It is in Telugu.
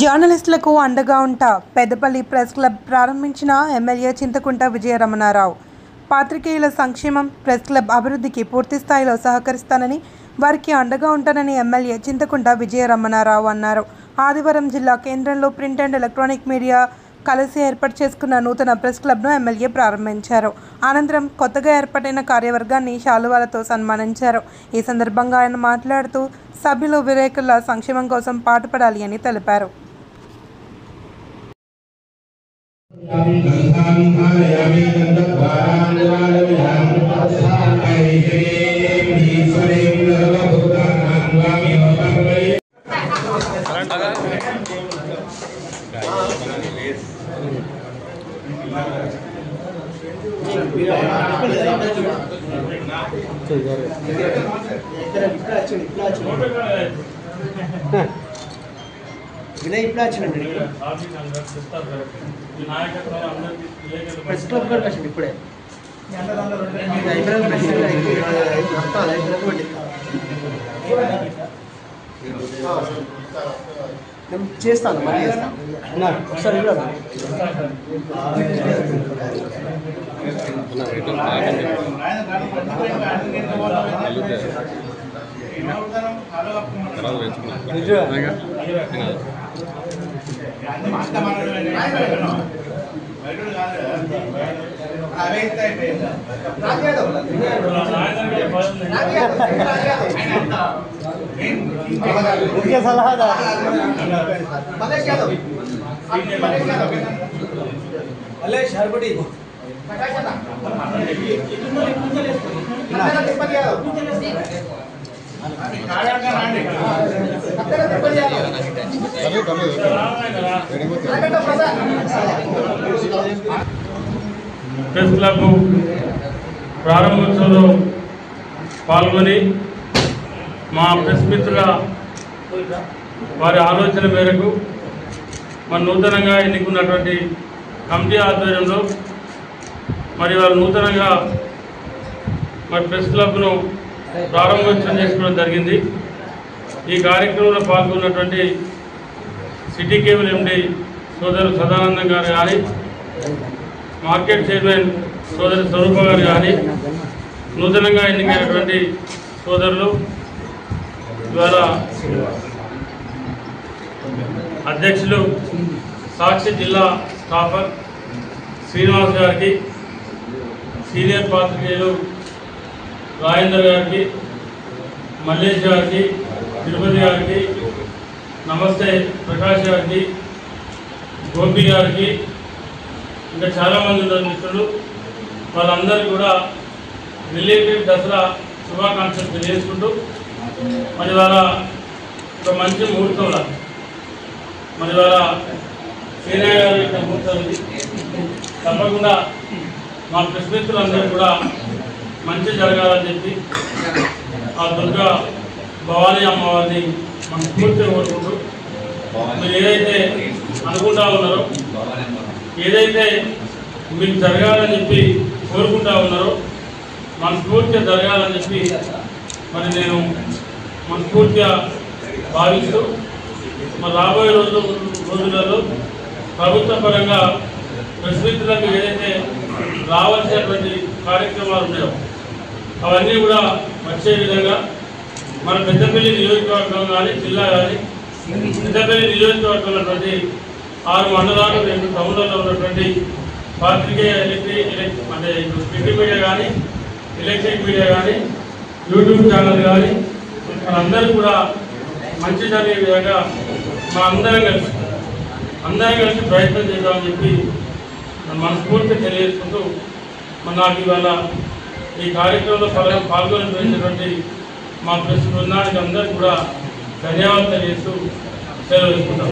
జర్నలిస్టులకు అండగా ఉంటా పెద్దపల్లి ప్రెస్ క్లబ్ ప్రారంభించిన ఎమ్మెల్యే చింతకుంట విజయరమణారావు. పాత్రికేయుల సంక్షేమం, ప్రెస్ క్లబ్ అభివృద్ధికి పూర్తి స్థాయిలో సహకరిస్తానని, వారికి అండగా ఉంటానని ఎమ్మెల్యే చింతకుంట విజయరమణారావు అన్నారు. ఆదివారం జిల్లా కేంద్రంలో ప్రింట్ అండ్ ఎలక్ట్రానిక్ మీడియా కలిసి ఏర్పాటు చేసుకున్న నూతన ప్రెస్ క్లబ్ను ఎమ్మెల్యే ప్రారంభించారు. అనంతరం కొత్తగా ఏర్పాటైన కార్యవర్గాన్ని శాలువాలతో సన్మానించారు. ఈ సందర్భంగా ఆయన మాట్లాడుతూ సభ్యులు విలేకరుల సంక్షేమం కోసం పాటుపడాలి అని తెలిపారు. వినయ్ ఇప్పుడు వచ్చిందండి ప్రెస్ క్లబ్ కూడా వచ్చింది ఇప్పుడే నేను చేస్తాను మళ్ళీ చేస్తాను ఒకసారి मुख्य सलाहदार मलेश हरबड़ी ప్రెస్ క్లబ్ ప్రారంభోత్సవంలో పాల్గొని మా ప్రెస్ మిత్రుల వారి ఆలోచన మేరకు మన నూతనంగా ఎన్నుకున్నటువంటి కమిటీ ఆధ్వర్యంలో మరి వారు నూతనంగా మరి ప్రెస్ క్లబ్ను ప్రారంభోత్సవం చేసుకోవడం జరిగింది. ఈ కార్యక్రమంలో పాల్గొన్నటువంటి సిటీ కేబుల్ ఎండి సోదరు సదానందం గారు కానీ, మార్కెట్ చైర్మన్ సోదరు స్వరూప గారు కానీ, నూతనంగా ఎన్నికైనటువంటి సోదరులు ఇవాళ అధ్యక్షులు సాక్షి జిల్లా స్టాఫర్ శ్రీనివాస్ గారికి, సీనియర్ పాత్రికేయులు రాజేందర్ గారికి, మల్లేష్ గారికి, తిరుపతి గారికి, నమస్తే ప్రకాష్ గారికి, గోపి గారికి, ఇంకా చాలామంది ఉన్నారు మిత్రులు. వాళ్ళందరూ కూడా రిలేటెడ్ దసరా శుభాకాంక్షలు తెలియజేసుకుంటూ మరి వాళ్ళ ఒక మంచి ముహూర్తంలో మరి వాళ్ళ సీనియర్ గారి యొక్క ముహూర్తం తప్పకుండా మా ప్రెస్ మిత్రులందరూ కూడా మంచి జరగాలని చెప్పి ఆ దుర్గా భవానీ అమ్మవారిని మన పూర్తిగా కోరుకుంటూ మీరు ఏదైతే అనుకుంటా ఉన్నారో, ఏదైతే మీకు జరగాలని చెప్పి కోరుకుంటా ఉన్నారో మనస్ఫూర్తిగా జరగాలని చెప్పి మరి నేను మనస్ఫూర్తిగా భావిస్తూ మరి రాబోయే రోజులలో ప్రభుత్వ పరంగా ప్రెస్ మిత్రులకు ఏదైతే రావాల్సినటువంటి కార్యక్రమాలు ఉన్నాయో అవన్నీ కూడా వచ్చే విధంగా మన పెద్దపల్లి నియోజకవర్గం కానీ, జిల్లా కానీ, పెద్దపల్లి నియోజకవర్గంలో ఉన్నటువంటి 6 మండలాలు, 2 టౌన్లలో ఉన్నటువంటి పాత్రికేయ అంటే ప్రింట్ మీడియా కానీ, ఎలక్ట్రిక్ మీడియా కానీ, యూట్యూబ్ ఛానల్ కానీ మనందరూ కూడా మంచి జరిగే విధంగా మా అందరం కలిసి ప్రయత్నం చేద్దామని చెప్పి మనస్ఫూర్తిగా తెలియజేసుకుంటూ మరి నాకు ఇవాళ ఈ కార్యక్రమంలో పాల్గొనటువంటి మా ప్రెస్ బృందానికి అందరికీ కూడా ధన్యవాదాలు తెలియజేస్తూ సెలవు తీసుకుంటాం.